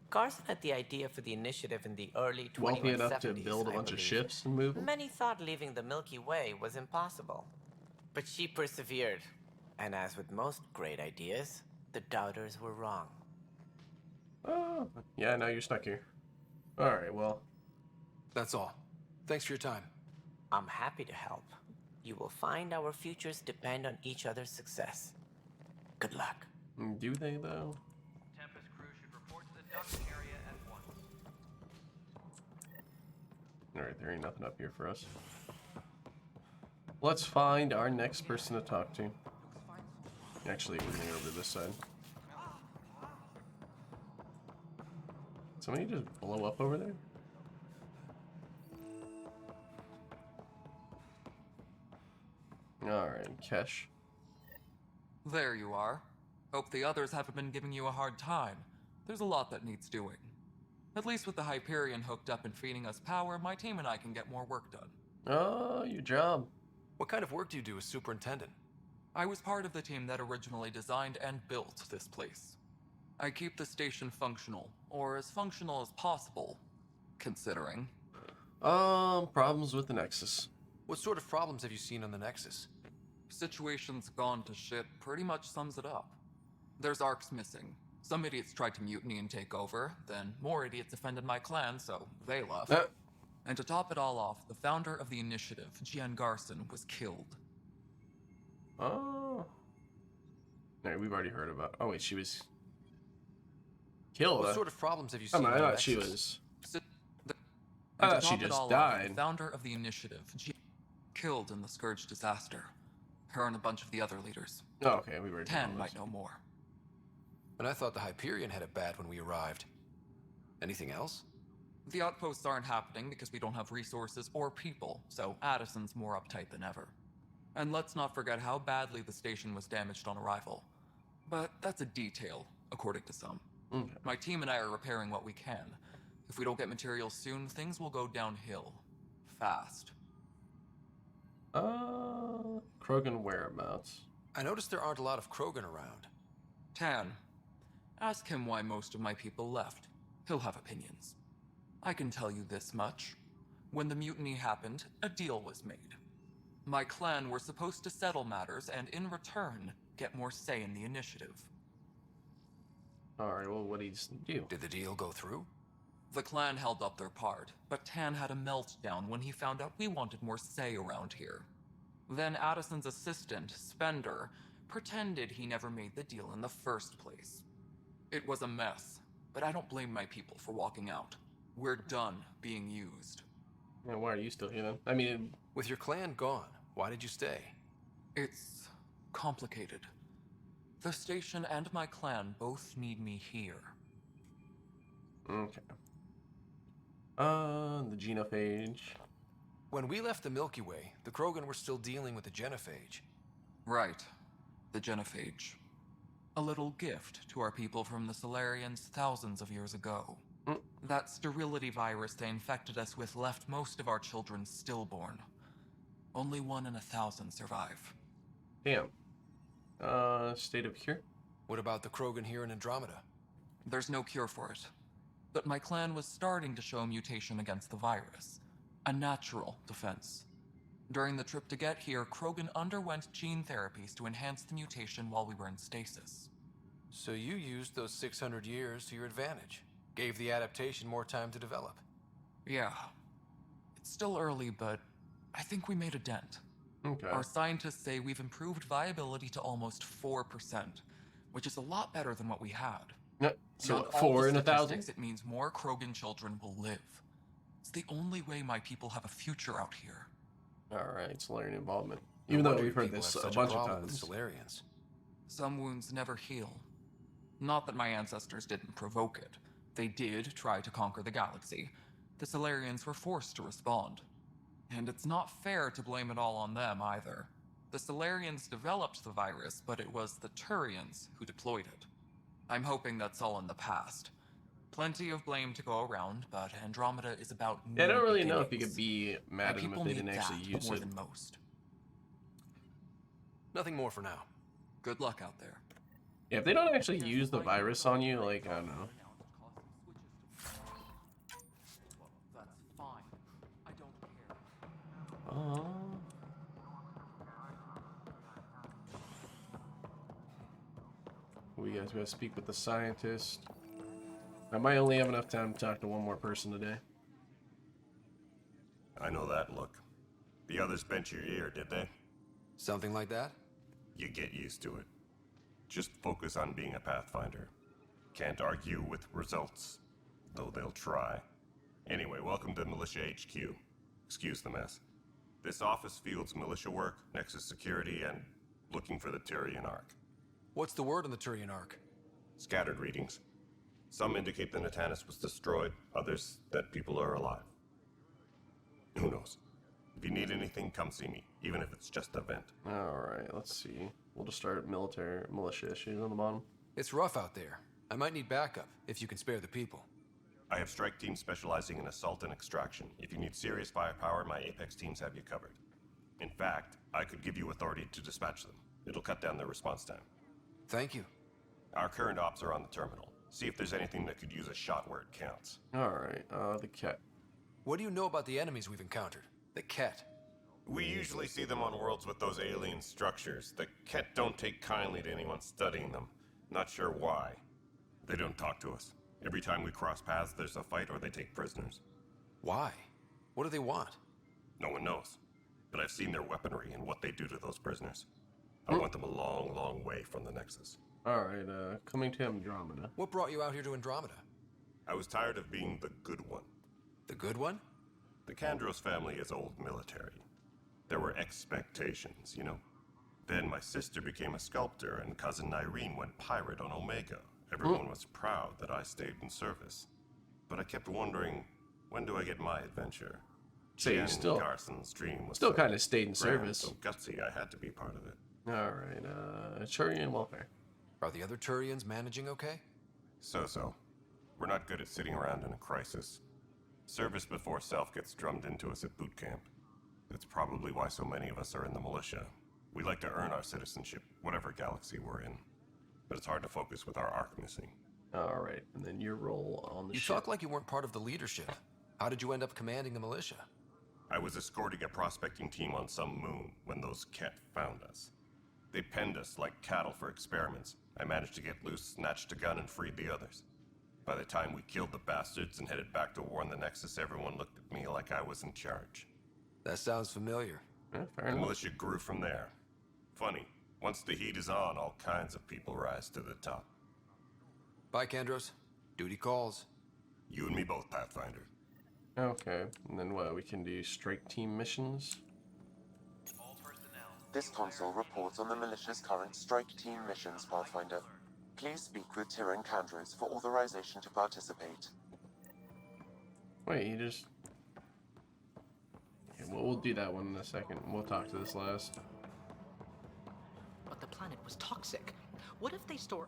Garson had the idea for the initiative in the early 2170s, Wealthy enough to build a I bunch of believe. ships and move them? Many thought leaving the Milky Way was impossible. But she persevered. And as with most great ideas, the doubters were wrong. Oh, yeah, now you're stuck here. Alright, well. That's all. Thanks for your time. I'm happy to help. You will find our futures depend on each other's success. Good luck. Do they, though? Tempest crew should report to the docking area at once. Alright, there ain't nothing up here for us. Let's find our next person to talk to. Actually, we're going over this side. Somebody just blow up over there? Alright, Kesh. There you are. Hope the others haven't been giving you a hard time. There's a lot that needs doing. At least with the Hyperion hooked up and feeding us power, my team and I can get more work done. Oh, your job. What kind of work do you do as superintendent? I was part of the team that originally designed and built this place. I keep the station functional, or as functional as possible, considering. Problems with the Nexus. What sort of problems have you seen on the Nexus? Situation's gone to shit pretty much sums it up. There's arcs missing. Some idiots tried to mutiny and take over, then more idiots offended my clan, so they left. And to top it all off, the founder of the initiative, Gian Garson, was killed. Oh. No, we've already heard about. Oh wait, she was killed. What sort of problems have you seen? I on the thought Nexus? she was. And I thought to she top it just all off, died. the founder of the initiative, killed in the Scourge disaster. Her and a bunch of the other leaders. Oh, okay, we were. Tan might know more. And I thought the Hyperion had it bad when we arrived. Anything else? The outposts aren't happening because we don't have resources or people, so Addison's more uptight than ever. And let's not forget how badly the station was damaged on arrival. But that's a detail, according to some. Okay. My team and I are repairing what we can. If we don't get materials soon, things will go downhill. Fast. Krogan whereabouts? I noticed there aren't a lot of Krogan around. Tan, ask him why most of my people left. He'll have opinions. I can tell you this much. When the mutiny happened, a deal was made. My clan were supposed to settle matters and, in return, get more say in the initiative. Alright, well, what did he do? Did the deal go through? The clan held up their part, but Tan had a meltdown when he found out we wanted more say around here. Then Addison's assistant, Spender, pretended he never made the deal in the first place. It was a mess, but I don't blame my people for walking out. We're done being used. Yeah, why are you still here then? I mean, with your clan gone, why did you stay? It's complicated. The station and my clan both need me here. Okay. The genophage. When we left the Milky Way, the Krogan were still dealing with the genophage. Right. The genophage. A little gift to our people from the Solarians thousands of years ago. That sterility virus they infected us with left most of our children stillborn. Only 1 in 1,000 survive. Damn. State of cure? What about the Krogan here in Andromeda? There's no cure for it. But my clan was starting to show a mutation against the virus. A natural defense. During the trip to get here, Krogan underwent gene therapies to enhance the mutation while we were in stasis. So you used those 600 years to your advantage. Gave the adaptation more time to develop. Yeah. It's still early, but I think we made a dent. Okay. Our scientists say we've improved viability to almost 4%, which is a lot better than what we had. Yep. So Beyond all 4 the in 1,000? statistics, it means more Krogan children will live. It's the only way my people have a future out here. Alright, Solarian involvement. Even though we've heard this a bunch of times. Solarians. Some wounds never heal. Not that my ancestors didn't provoke it. They did try to conquer the galaxy. The Solarians were forced to respond. And it's not fair to blame it all on them either. The Solarians developed the virus, but it was the Turians who deployed it. I'm hoping that's all in the past. Plenty of blame to go around, but Andromeda is about Yeah, I don't really beginnings. know if you could be mad at them if they didn't actually use more it. than most. Nothing more for now. Good luck out there. Yeah, if they don't actually use the virus on you, like, I don't know. That's fine. I don't care. We guys gotta speak with the scientist. I might only have enough time to talk to one more person today. I know that look. The others bent your ear, did they? Something like that? You get used to it. Just focus on being a Pathfinder. Can't argue with results, though they'll try. Anyway, welcome to Militia HQ. Excuse the mess. This office fields militia work, Nexus security, and looking for the Turian Ark. What's the word on the Turian Ark? Scattered readings. Some indicate the Natanus was destroyed, others that people are alive. Who knows? If you need anything, come see me, even if it's just a vent. Alright, let's see. We'll just start militia issues on the bottom. It's rough out there. I might need backup, if you can spare the people. I have strike teams specializing in assault and extraction. If you need serious firepower, my Apex teams have you covered. In fact, I could give you authority to dispatch them. It'll cut down their response time. Thank you. Our current ops are on the terminal. See if there's anything that could use a shot where it counts. Alright, the cat. What do you know about the enemies we've encountered? The Ket. We usually see them on worlds with those alien structures. The Ket don't take kindly to anyone studying them. Not sure why. They don't talk to us. Every time we cross paths, there's a fight or they take prisoners. Why? What do they want? No one knows. But I've seen their weaponry and what they do to those prisoners. I want them a long, long way from the Nexus. Alright, coming to Andromeda. What brought you out here to Andromeda? I was tired of being the good one. The good one? The Kandros family is old military. There were expectations, you know. Then my sister became a sculptor and cousin Irene went pirate on Omega. Everyone was proud that I stayed in service. But I kept wondering, when do I get my adventure? So you Jen Garson's dream was still kind of stayed in service. So gutsy, I had to be part of it. Alright, Turian welfare. Are the other Turians managing okay? So. We're not good at sitting around in a crisis. Service before self gets drummed into us at boot camp. That's probably why so many of us are in the militia. We like to earn our citizenship, whatever galaxy we're in. But it's hard to focus with our arc missing. Alright, and then your role on the ship. You talk like you weren't part of the leadership. How did you end up commanding the militia? I was escorting a prospecting team on some moon when those Ket found us. They penned us like cattle for experiments. I managed to get loose, snatched a gun, and freed the others. By the time we killed the bastards and headed back to war in the Nexus, everyone looked at me like I was in charge. That sounds familiar. Yeah, fair The enough. militia grew from there. Funny, once the heat is on, all kinds of people rise to the top. Bye, Kandros. Duty calls. You and me both, Pathfinder. Okay, and then what? We can do strike team missions? This console reports on the militia's current strike team missions, Pathfinder. Please speak with Tyrion Kandros for authorization to participate. Wait, you just... Okay, well, we'll do that one in a second. We'll talk to this last. But the planet was toxic. What if they store...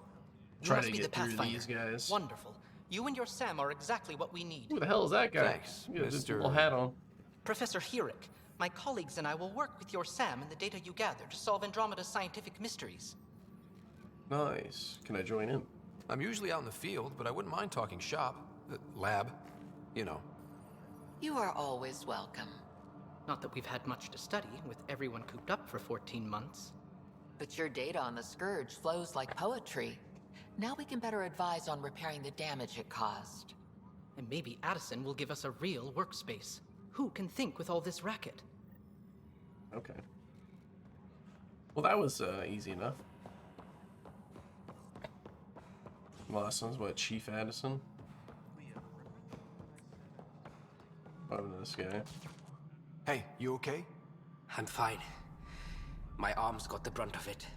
You Try must to be get the through Pathfinder. these guys. Wonderful. You and your Sam are exactly what we need. Who the hell is that guy? Thanks, He has this Mr. little hat on. Professor Herrick, my colleagues and I will work with your Sam and the data you gather to solve Andromeda's scientific mysteries. Nice. Can I join in? I'm usually out in the field, but I wouldn't mind talking shop. Lab. You know. You are always welcome. Not that we've had much to study, with everyone cooped up for 14 months. But your data on the Scourge flows like poetry. Now we can better advise on repairing the damage it caused. And maybe Addison will give us a real workspace. Who can think with all this racket? Okay. Well, that was easy enough. Last one's what? Chief Addison? What happened to this guy? Hey, you okay? I'm fine. My arms got the brunt of it.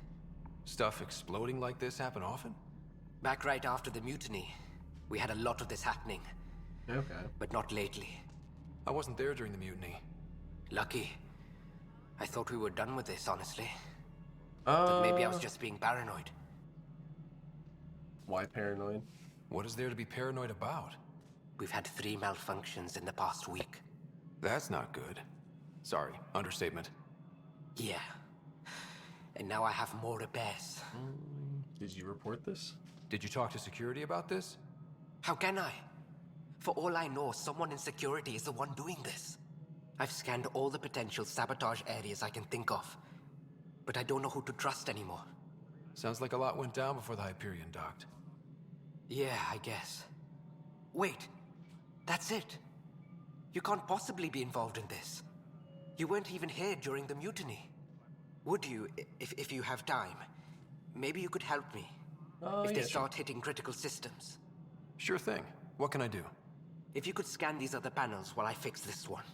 Stuff exploding like this happen often? Back right after the mutiny, we had a lot of this happening. Okay. But not lately. I wasn't there during the mutiny. Lucky. I thought we were done with this, honestly. But maybe I was just being paranoid. Why paranoid? What is there to be paranoid about? We've had 3 malfunctions in the past week. That's not good. Sorry, understatement. Yeah. And now I have more repairs. Did you report this? Did you talk to security about this? How can I? For all I know, someone in security is the one doing this. I've scanned all the potential sabotage areas I can think of. But I don't know who to trust anymore. Sounds like a lot went down before the Hyperion docked. Yeah, I guess. Wait. That's it. You can't possibly be involved in this. You weren't even here during the mutiny. Would you, if you have time? Maybe you could help me. If they start hitting critical systems. Sure thing. What can I do? If you could scan these other panels while I fix this one,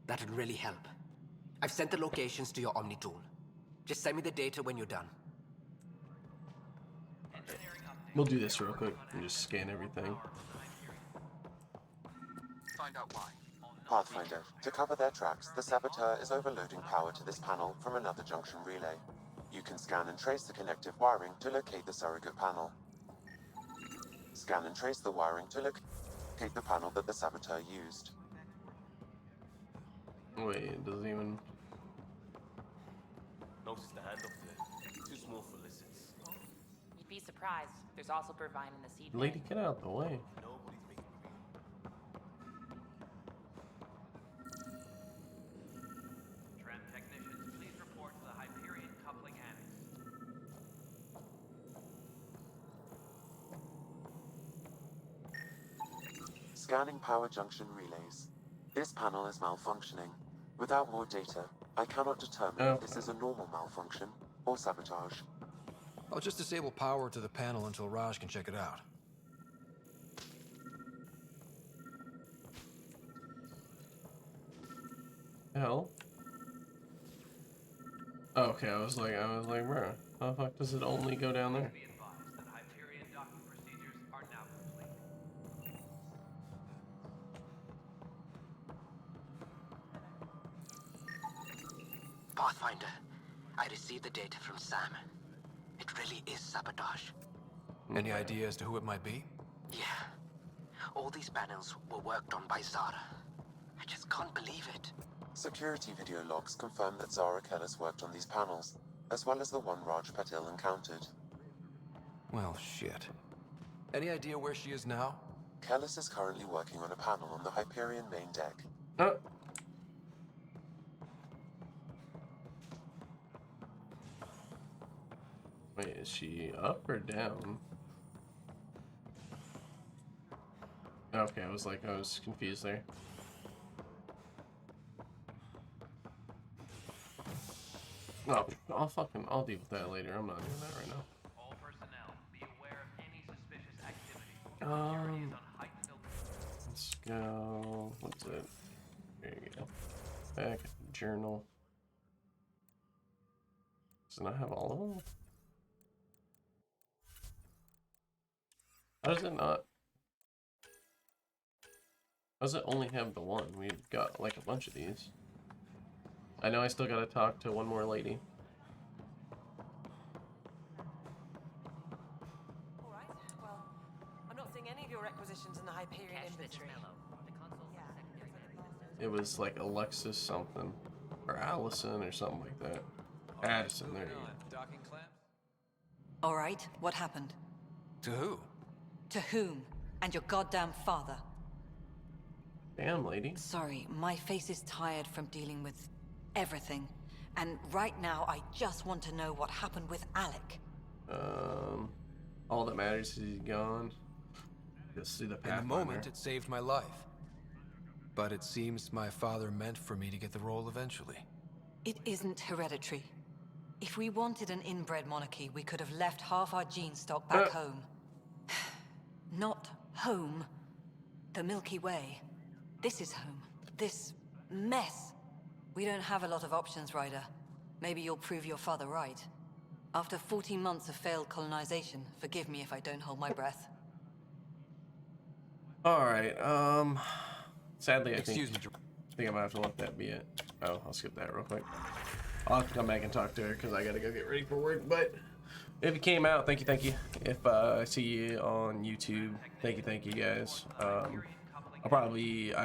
that'd really help. I've sent the locations to your Omni tool. Just send me the data when you're done. We'll do this real quick and just scan everything. Find out why. Pathfinder, to cover their tracks, the Saboteur is overloading power to this panel from another junction relay. You can scan and trace the connective wiring to locate the surrogate panel. Scan and trace the wiring to locate the panel that the Saboteur used. Wait, it doesn't even... Notice the hand up there. Too small for lizards. You'd be surprised. There's also Purvine in the seed bay. Lady, get out the way. Tram technicians, please report to the Hyperion coupling annex. Scanning power junction relays. This panel is malfunctioning. Without more data, I cannot determine if this is a normal malfunction or sabotage. I'll just disable power to the panel until Raj can check it out. Hell. Okay, I was like, bro, how the fuck does it only go down there? Be advised that Hyperion docking procedures are now complete. Pathfinder, I received the data from Sam. It really is sabotage. Any idea as to who it might be? Yeah. All these panels were worked on by Zara. I just can't believe it. Security video logs confirm that Zara Kellis worked on these panels, as well as the one Raj Patil encountered. Well, shit. Any idea where she is now? Kellis is currently working on a panel on the Hyperion main deck. Wait, is she up or down? Okay, I was confused there. No, I'll deal with that later. I'm not doing that right now. All personnel, be aware of any suspicious activity. Security is on heightened alert. Let's go. What's it? There you go. Back journal. Does it not have all of them? How does it not? How does it only have the one? We've got like a bunch of these. I know I still gotta talk to one more lady. Alright, well, I'm not seeing any of your requisitions in the Hyperion inventory. It was like Alexis something. Or Allison or something like that. Addison, there you go. Docking clamps? All right, what happened? To who? To whom? And your goddamn father. Damn, lady. Sorry, my face is tired from dealing with everything. And right now, I just want to know what happened with Alec. All that matters is he's gone. Just see the path. In the moment, it saved my life. But it seems my father meant for me to get the role eventually. It isn't hereditary. If we wanted an inbred monarchy, we could have left half our gene stock back home. Not home. The Milky Way. This is home. This mess. We don't have a lot of options, Ryder. Maybe you'll prove your father right. After 14 months of failed colonization, forgive me if I don't hold my breath. Alright, sadly I think Excuse me. I think I might have to let that be it. Oh, I'll skip that real quick. I'll have to come back and talk to her because I gotta go get ready for work. But if it came out, thank you. If I see you on YouTube, thank you guys. I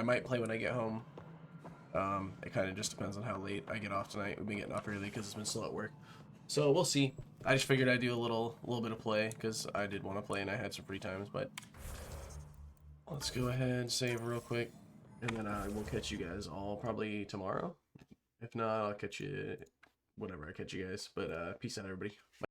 might play when I get home. It kind of just depends on how late I get off tonight. We've been getting off early because it's been slow at work. So we'll see. I just figured I'd do a little bit of play because I did want to play and I had some free times. But let's go ahead and save real quick, and then I will catch you guys all probably tomorrow. If not, I'll catch you whenever I catch you guys. But peace out, everybody. Bye.